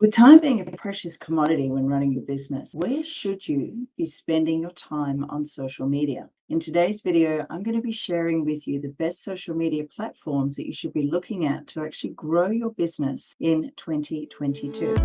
With time being a precious commodity when running your business, where should you be spending your time on social media? In today's video, I'm going to be sharing with you the best social media platforms that you should be looking at to actually grow your business in 2022.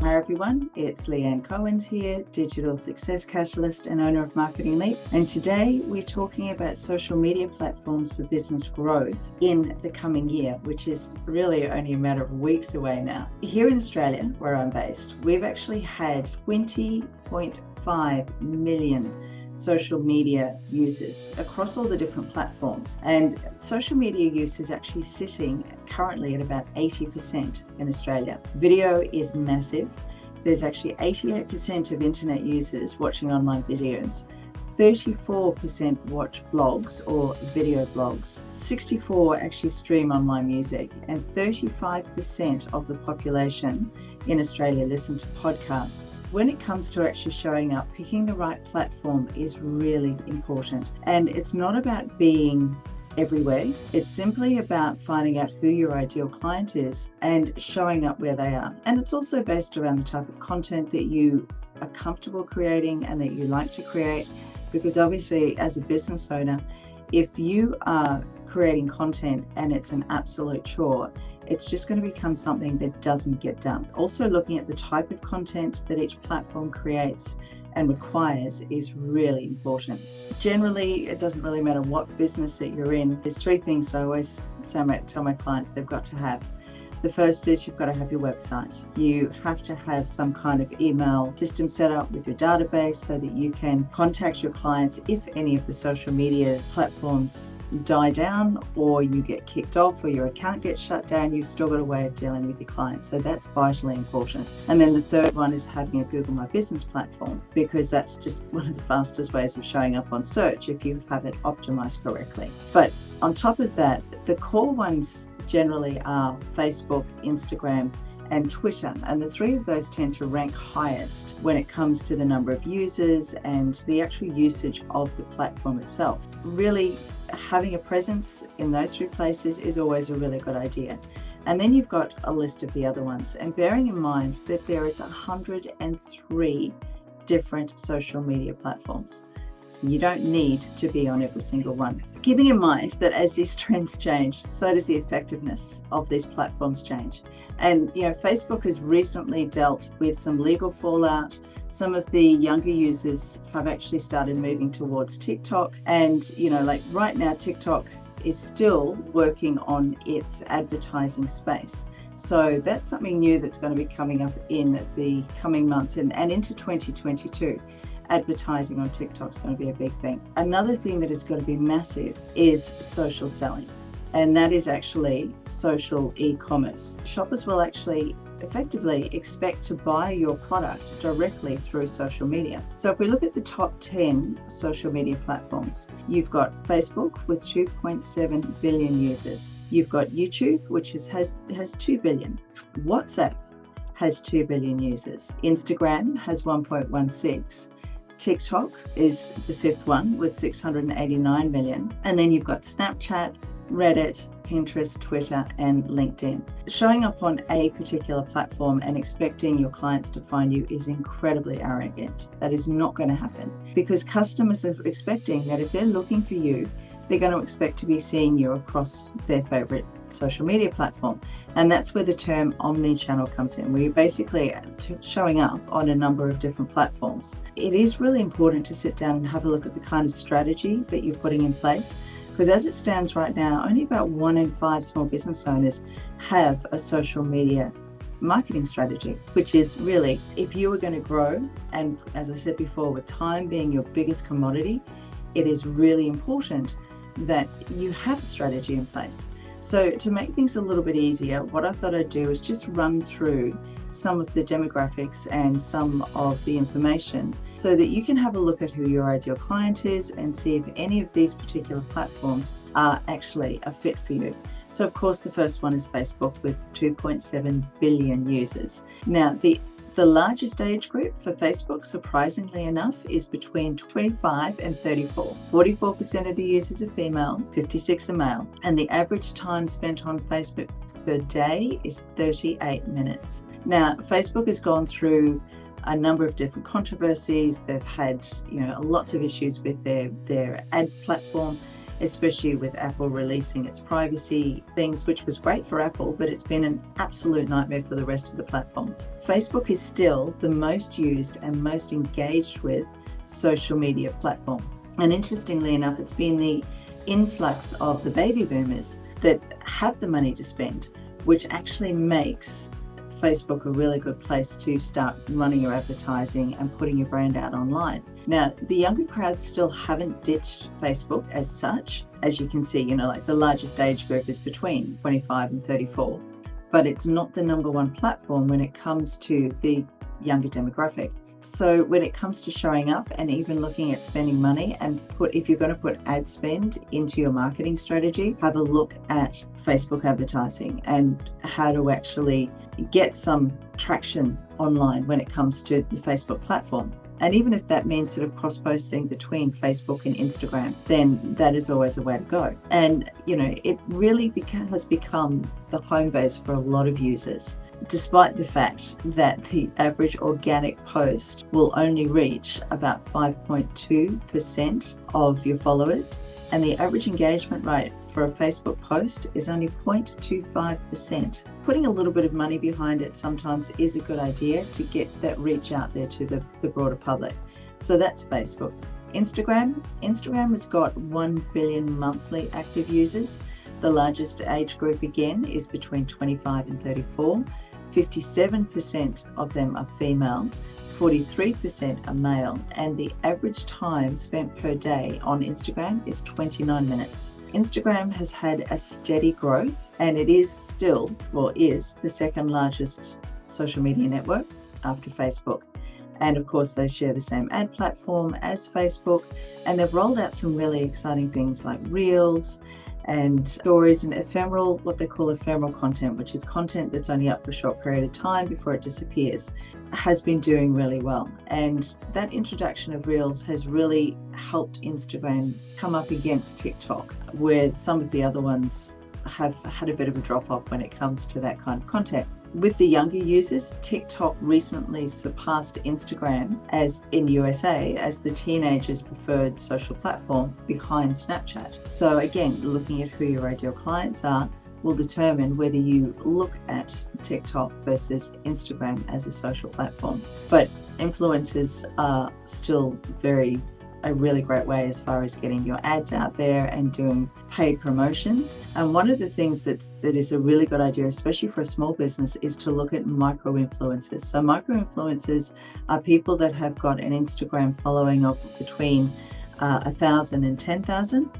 Hi everyone, it's Leanne Cohens here, Digital Success Catalyst and owner of Marketing Leap. And today we're talking about social media platforms for business growth in the coming year, which is really only a matter of weeks away now. Here in Australia, where I'm based, we've actually had 20.5 million social media users across all the different platforms. And social media use is actually sitting currently at about 80% in Australia. Video is massive. There's actually 88% of internet users watching online videos. 34% watch blogs or video blogs, 64% actually stream online music, and 35% of the population in Australia listen to podcasts. When it comes to actually showing up, picking the right platform is really important. And it's not about being everywhere. It's simply about finding out who your ideal client is and showing up where they are. And it's also based around the type of content that you are comfortable creating and that you like to create. Because obviously, as a business owner, if you are creating content and it's an absolute chore, it's just going to become something that doesn't get done. Also, looking at the type of content that each platform creates and requires is really important. Generally, it doesn't really matter what business that you're in. There's three things that I always tell my clients they've got to have. The first is you've got to have your website. You have to have some kind of email system set up with your database so that you can contact your clients if any of the social media platforms die down or you get kicked off or your account gets shut down. You've still got a way of dealing with your clients. So that's vitally important. And then the third one is having a Google My Business platform, because that's just one of the fastest ways of showing up on search if you have it optimized correctly. But on top of that, the core ones generally are Facebook, Instagram, and Twitter. And the three of those tend to rank highest when it comes to the number of users and the actual usage of the platform itself. Really, having a presence in those three places is always a really good idea. And then you've got a list of the other ones. And bearing in mind that there is 103 different social media platforms. You don't need to be on every single one. Keeping in mind that as these trends change, so does the effectiveness of these platforms change. And Facebook has recently dealt with some legal fallout. Some of the younger users have actually started moving towards TikTok. And right now, TikTok is still working on its advertising space. So that's something new that's going to be coming up in the coming months and into 2022. Advertising on TikTok is going to be a big thing. Another thing that is going to be massive is social selling, and that is actually social e-commerce. Shoppers will actually effectively expect to buy your product directly through social media. So if we look at the top 10 social media platforms, you've got Facebook with 2.7 billion users. You've got YouTube, which has 2 billion. WhatsApp has 2 billion users. Instagram has 1.16. TikTok is the fifth one with 689 million. And then you've got Snapchat, Reddit, Pinterest, Twitter, and LinkedIn. Showing up on a particular platform and expecting your clients to find you is incredibly arrogant. That is not going to happen, because customers are expecting that if they're looking for you, they're going to expect to be seeing you across their favorite social media platform. And that's where the term omni-channel comes in, where you're basically showing up on a number of different platforms. It is really important to sit down and have a look at the kind of strategy that you're putting in place, because as it stands right now, only about 1 in 5 small business owners have a social media marketing strategy, which is really, if you are going to grow, and as I said before, with time being your biggest commodity, it is really important that you have a strategy in place. So to make things a little bit easier, what I thought I'd do is just run through some of the demographics and some of the information so that you can have a look at who your ideal client is and see if any of these particular platforms are actually a fit for you. So of course, the first one is Facebook with 2.7 billion users. Now, the largest age group for Facebook, surprisingly enough, is between 25 and 34. 44% of the users are female, 56% are male, and the average time spent on Facebook per day is 38 minutes. Now, Facebook has gone through a number of different controversies. They've had, lots of issues with their ad platform, especially with Apple releasing its privacy things, which was great for Apple, but it's been an absolute nightmare for the rest of the platforms. Facebook is still the most used and most engaged with social media platform. And interestingly enough, it's been the influx of the baby boomers that have the money to spend, which actually makes Facebook a really good place to start running your advertising and putting your brand out online. Now, the younger crowd still haven't ditched Facebook as such. As you can see, like the largest age group is between 25 and 34, but it's not the number one platform when it comes to the younger demographic. So when it comes to showing up and even looking at spending money, and if you're going to put ad spend into your marketing strategy, have a look at Facebook advertising and how to actually get some traction online when it comes to the Facebook platform. And even if that means sort of cross-posting between Facebook and Instagram, then that is always a way to go. And, it really has become the home base for a lot of users, despite the fact that the average organic post will only reach about 5.2% of your followers, and the average engagement rate for a Facebook post is only 0.25%. Putting a little bit of money behind it sometimes is a good idea to get that reach out there to the broader public. So that's Facebook. Instagram has got 1 billion monthly active users. The largest age group again is between 25 and 34. 57% of them are female, 43% are male, and the average time spent per day on Instagram is 29 minutes. Instagram has had a steady growth, and it is the second largest social media network after Facebook. And of course, they share the same ad platform as Facebook, and they've rolled out some really exciting things like Reels and stories and what they call ephemeral content, which is content that's only up for a short period of time before it disappears, has been doing really well. And that introduction of Reels has really helped Instagram come up against TikTok, where some of the other ones have had a bit of a drop off when it comes to that kind of content. With the younger users, TikTok recently surpassed Instagram in USA as the teenagers' preferred social platform behind Snapchat. So again, looking at who your ideal clients are will determine whether you look at TikTok versus Instagram as a social platform. But influencers are still a really great way as far as getting your ads out there and doing paid promotions. And one of the things that is a really good idea, especially for a small business, is to look at micro-influencers. So micro-influencers are people that have got an Instagram following of between 1,000 and 10,000.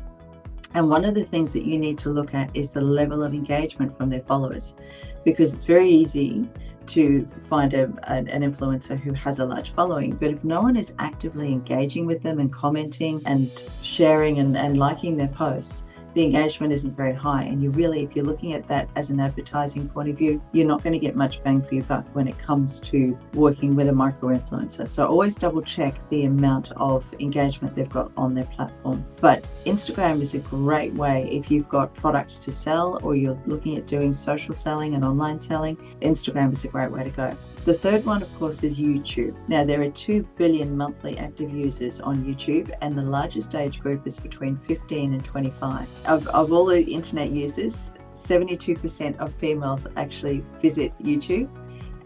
And one of the things that you need to look at is the level of engagement from their followers, because it's very easy to find an influencer who has a large following, but if no one is actively engaging with them and commenting and sharing and liking their posts, the engagement isn't very high. And if you're looking at that as an advertising point of view, you're not going to get much bang for your buck when it comes to working with a micro-influencer. So always double check the amount of engagement they've got on their platform. But Instagram is a great way if you've got products to sell or you're looking at doing social selling and online selling. Instagram is a great way to go. The third one, of course, is YouTube. Now, there are 2 billion monthly active users on YouTube, and the largest age group is between 15 and 25. Of all the internet users, 72% of females actually visit YouTube,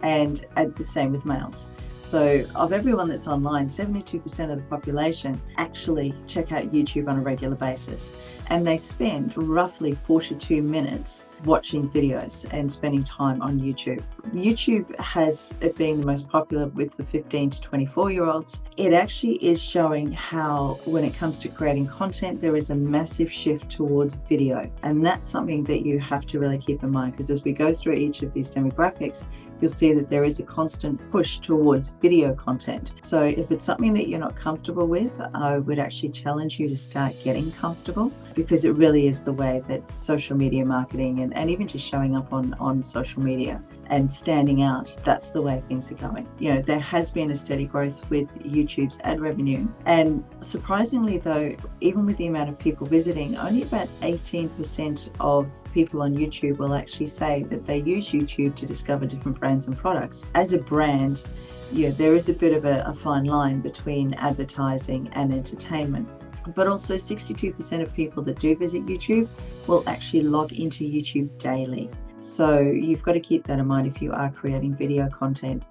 and the same with males. So of everyone that's online, 72% of the population actually check out YouTube on a regular basis. And they spend roughly 42 minutes watching videos and spending time on YouTube. YouTube has it being the most popular with the 15 to 24-year-olds. It actually is showing how, when it comes to creating content, there is a massive shift towards video. And that's something that you have to really keep in mind, because as we go through each of these demographics, you'll see that there is a constant push towards video content. So if it's something that you're not comfortable with, I would actually challenge you to start getting comfortable, because it really is the way that social media marketing and even just showing up on social media and standing out. That's the way things are going. There has been a steady growth with YouTube's ad revenue, and surprisingly though, even with the amount of people visiting, only about 18% of people on YouTube will actually say that they use YouTube to discover different brands and products. As a brand, there is a bit of a fine line between advertising and entertainment. But also 62% of people that do visit YouTube will actually log into YouTube daily. So you've got to keep that in mind if you are creating video content.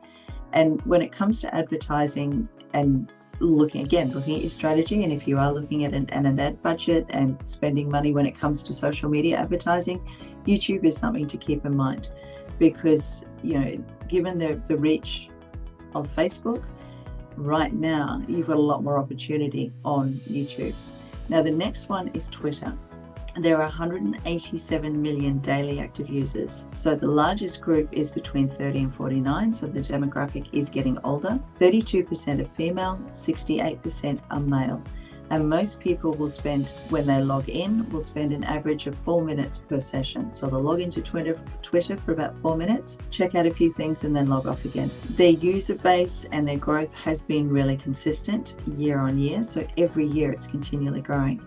And when it comes to advertising and looking at your strategy, and if you are looking at an ad budget and spending money when it comes to social media advertising, YouTube is something to keep in mind, because given the reach of Facebook, right now you've got a lot more opportunity on YouTube. Now the next one is Twitter. There are 187 million daily active users. So the largest group is between 30 and 49, so the demographic is getting older. 32% are female, 68% are male. And most people will spend, when they log in, will spend an average of 4 minutes per session. So they'll log into Twitter for about 4 minutes, check out a few things, and then log off again. Their user base and their growth has been really consistent year on year. So every year it's continually growing.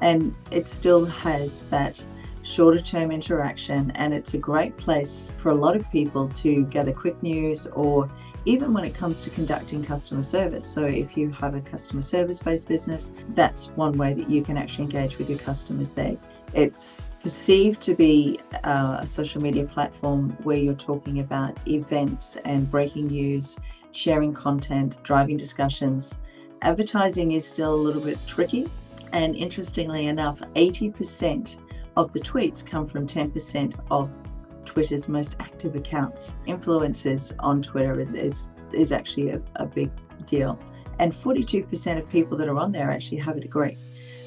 And it still has that shorter term interaction, and it's a great place for a lot of people to gather quick news, or even when it comes to conducting customer service. So if you have a customer service based business, that's one way that you can actually engage with your customers there. It's perceived to be a social media platform where you're talking about events and breaking news, sharing content, driving discussions. Advertising is still a little bit tricky. And interestingly enough, 80% of the tweets come from 10% of Twitter's most active accounts. Influencers on Twitter is actually a big deal. And 42% of people that are on there actually have a degree.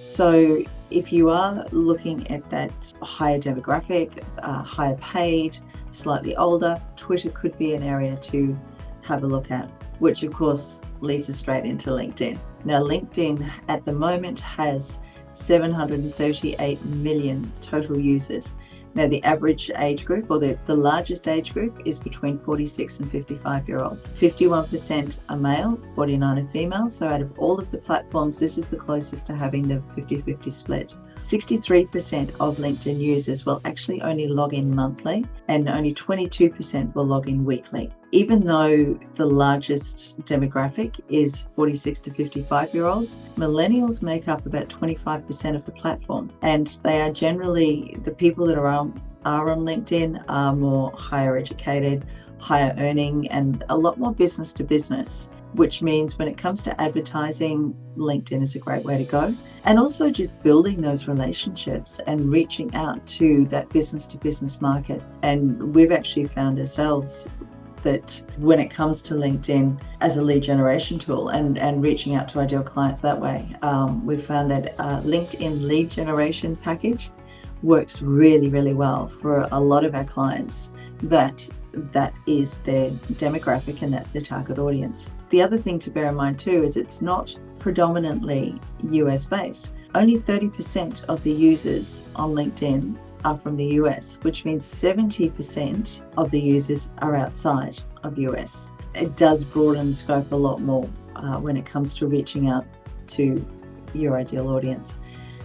So if you are looking at that higher demographic, higher paid, slightly older, Twitter could be an area to have a look at, which of course leads us straight into LinkedIn. Now, LinkedIn at the moment has 738 million total users. Now, the average age group, or the largest age group, is between 46 and 55-year-olds. 51% are male, 49 are female. So out of all of the platforms, this is the closest to having the 50-50 split. 63% of LinkedIn users will actually only log in monthly, and only 22% will log in weekly. Even though the largest demographic is 46 to 55-year-olds, millennials make up about 25% of the platform, and they are generally the people that are on LinkedIn are more higher educated, higher earning, and a lot more business to business, which means when it comes to advertising, LinkedIn is a great way to go. And also just building those relationships and reaching out to that business to business market. And we've actually found ourselves that when it comes to LinkedIn as a lead generation tool and reaching out to ideal clients that way, we've found that LinkedIn lead generation package works really, really well for a lot of our clients. That is their demographic and that's their target audience. The other thing to bear in mind too is it's not predominantly US based. Only 30% of the users on LinkedIn are from the US, which means 70% of the users are outside of US. It does broaden the scope a lot more when it comes to reaching out to your ideal audience.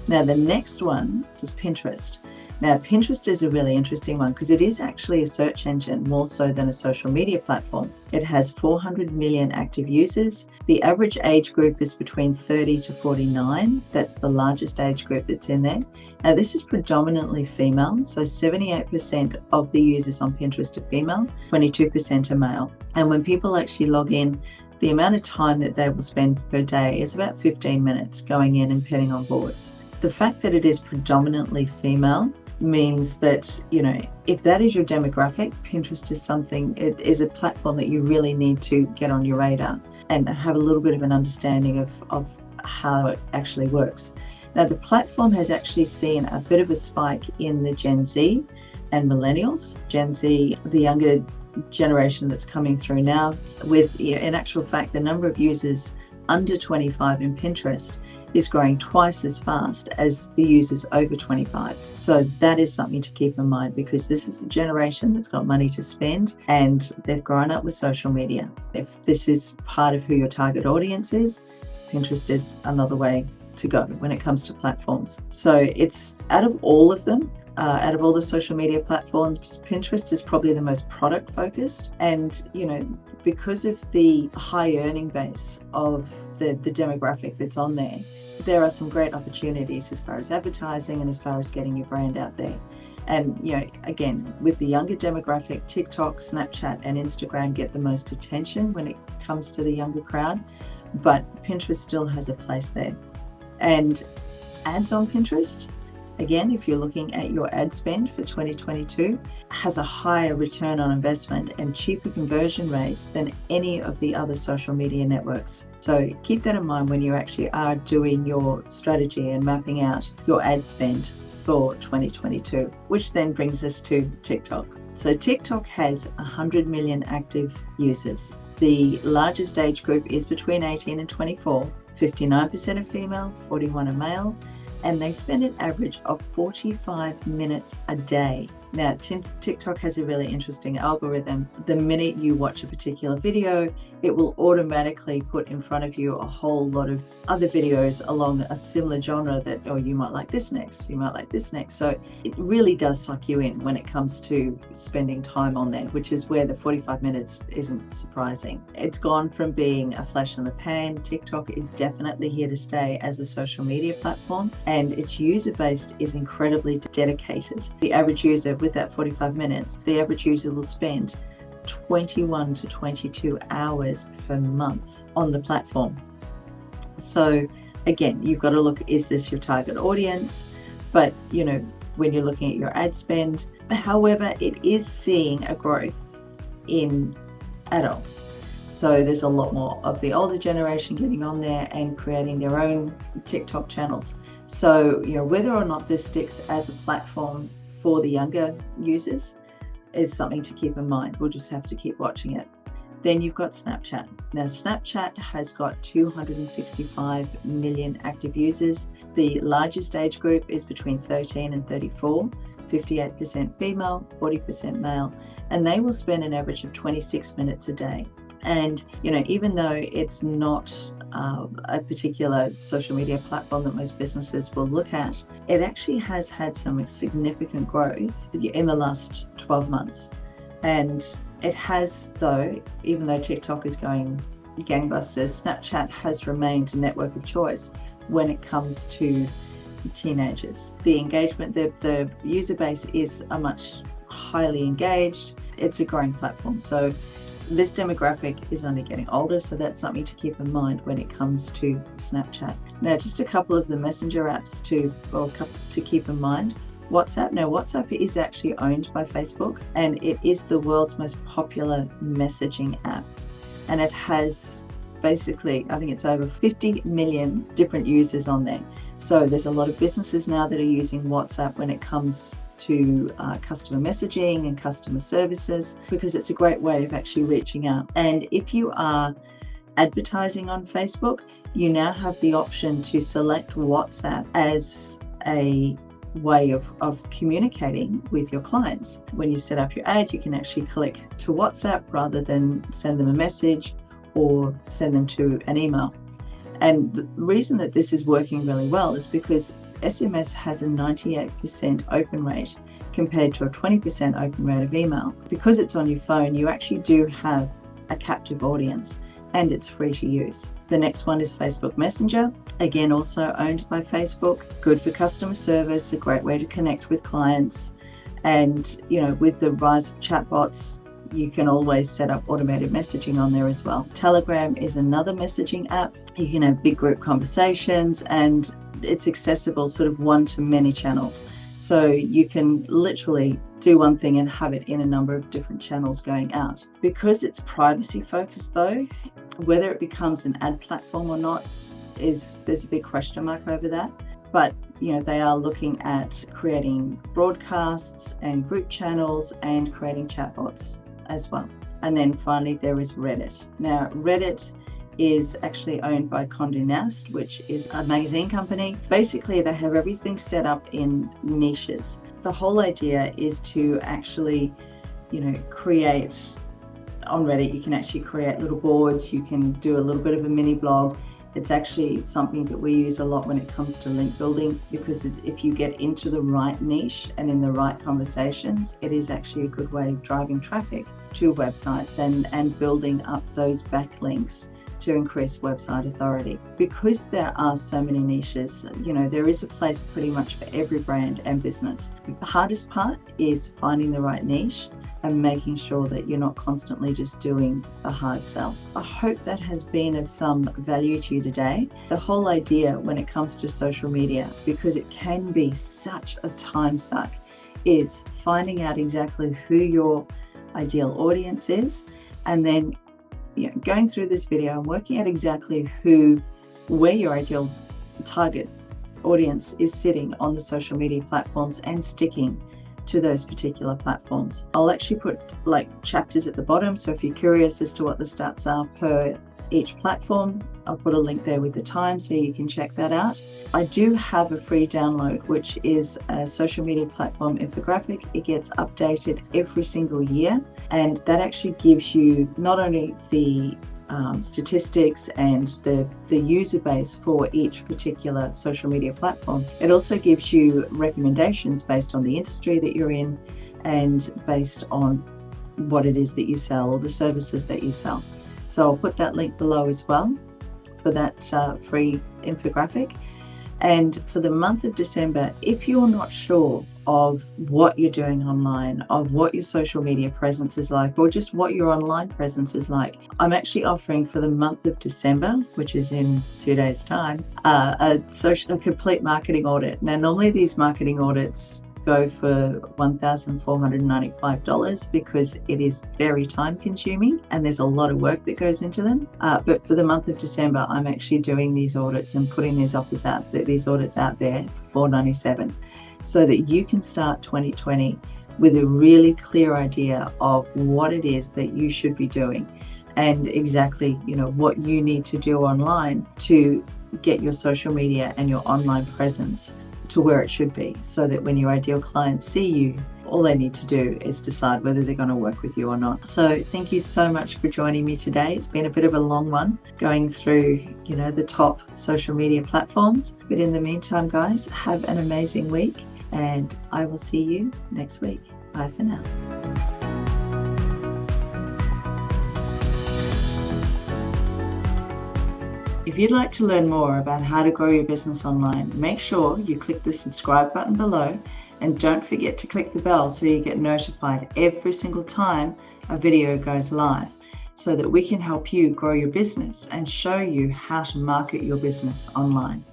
Now, the next one is Pinterest. Now, Pinterest is a really interesting one because it is actually a search engine more so than a social media platform. It has 400 million active users. The average age group is between 30 to 49. That's the largest age group that's in there. Now, this is predominantly female. So 78% of the users on Pinterest are female, 22% are male. And when people actually log in, the amount of time that they will spend per day is about 15 minutes going in and pinning on boards. The fact that it is predominantly female means that, if that is your demographic, Pinterest is it is a platform that you really need to get on your radar and have a little bit of an understanding of how it actually works. Now, the platform has actually seen a bit of a spike in the Gen Z and millennials. Gen Z, the younger generation that's coming through now, with, in actual fact, the number of users under 25 in Pinterest is growing twice as fast as the users over 25. So that is something to keep in mind, because this is a generation that's got money to spend and they've grown up with social media. If this is part of who your target audience is, Pinterest is another way to go when it comes to platforms. So it's out of all of them, out of all the social media platforms, Pinterest is probably the most product focused. And, because of the high earning base of the demographic that's on there, there are some great opportunities as far as advertising and as far as getting your brand out there. And, again, with the younger demographic, TikTok, Snapchat, and Instagram get the most attention when it comes to the younger crowd, but Pinterest still has a place there. And ads on Pinterest, again, if you're looking at your ad spend for 2022, has a higher return on investment and cheaper conversion rates than any of the other social media networks. So keep that in mind when you actually are doing your strategy and mapping out your ad spend for 2022, which then brings us to TikTok. So TikTok has 100 million active users. The largest age group is between 18 and 24. 59% are female, 41% are male, and they spend an average of 45 minutes a day. Now, TikTok has a really interesting algorithm. The minute you watch a particular video, it will automatically put in front of you a whole lot of other videos along a similar genre that, oh, you might like this next, you might like this next. So it really does suck you in when it comes to spending time on there, which is where the 45 minutes isn't surprising. It's gone from being a flash in the pan. TikTok is definitely here to stay as a social media platform, and its user base is incredibly dedicated. The average user, with that 45 minutes, the average user will spend 21 to 22 hours per month on the platform. So again, you've got to look, is this your target audience? But when you're looking at your ad spend, however, it is seeing a growth in adults. So there's a lot more of the older generation getting on there and creating their own TikTok channels. So whether or not this sticks as a platform for the younger users is something to keep in mind. We'll just have to keep watching it. Then you've got Snapchat. Now, Snapchat has got 265 million active users. The largest age group is between 13 and 34, 58% female, 40% male, and they will spend an average of 26 minutes a day. And, even though it's not a particular social media platform that most businesses will look at, it actually has had some significant growth in the last 12 months. And it has, though, even though TikTok is going gangbusters, Snapchat has remained a network of choice when it comes to teenagers. The engagement, the user base is a much highly engaged. It's a growing platform. So this demographic is only getting older, so that's something to keep in mind when it comes to Snapchat. Now, just a couple of the messenger apps to keep in mind. WhatsApp. Now, WhatsApp is actually owned by Facebook, and it is the world's most popular messaging app. And it has basically, I think it's over 50 million different users on there. So there's a lot of businesses now that are using WhatsApp when it comes to customer messaging and customer services, because it's a great way of actually reaching out. And if you are advertising on Facebook, you now have the option to select WhatsApp as a way of communicating with your clients. When you set up your ad, you can actually click to WhatsApp rather than send them a message or send them to an email. And the reason that this is working really well is because SMS has a 98% open rate compared to a 20% open rate of email. Because it's on your phone, you actually do have a captive audience, and it's free to use. The next one is Facebook Messenger, again also owned by Facebook, good for customer service, a great way to connect with clients. And with the rise of chatbots, you can always set up automated messaging on there as well. Telegram is another messaging app. You can have big group conversations, and it's accessible sort of one-to-many channels. So you can literally do one thing and have it in a number of different channels going out. Because it's privacy focused though, whether it becomes an ad platform or not, there's a big question mark over that. But they are looking at creating broadcasts and group channels and creating chatbots as well. And then finally there is Reddit. Now, Reddit is actually owned by Condé Nast, which is a magazine company. Basically, they have everything set up in niches. The whole idea is to actually, create on Reddit. You can actually create little boards. You can do a little bit of a mini blog. It's actually something that we use a lot when it comes to link building, because if you get into the right niche and in the right conversations, it is actually a good way of driving traffic to websites and building up those backlinks to increase website authority. Because there are so many niches, there is a place pretty much for every brand and business. The hardest part is finding the right niche and making sure that you're not constantly just doing a hard sell. I hope that has been of some value to you today. The whole idea when it comes to social media, because it can be such a time suck, is finding out exactly who your ideal audience is, and then going through this video and working out exactly where your ideal target audience is sitting on the social media platforms and sticking to those particular platforms. I'll actually put chapters at the bottom, so if you're curious as to what the stats are per each platform, I'll put a link there with the time so you can check that out. I do have a free download, which is a social media platform infographic. It gets updated every single year, and that actually gives you not only the statistics and the user base for each particular social media platform, it also gives you recommendations based on the industry that you're in and based on what it is that you sell or the services that you sell. So I'll put that link below as well for that free infographic. And for the month of December, if you're not sure of what you're doing online, of what your social media presence is like, or just what your online presence is like, I'm actually offering for the month of December, which is in 2 days' time, a complete marketing audit. Now, normally these marketing audits go for $1,495 because it is very time consuming and there's a lot of work that goes into them. But for the month of December, I'm actually doing these audits and putting these audits out there for $497, so that you can start 2020 with a really clear idea of what it is that you should be doing and exactly, what you need to do online to get your social media and your online presence to where it should be, so that when your ideal clients see you, all they need to do is decide whether they're going to work with you or not. So thank you so much for joining me today. It's been a bit of a long one going through, the top social media platforms. But in the meantime, guys, have an amazing week, and I will see you next week. Bye for now. If you'd like to learn more about how to grow your business online, make sure you click the subscribe button below, and don't forget to click the bell so you get notified every single time a video goes live, so that we can help you grow your business and show you how to market your business online.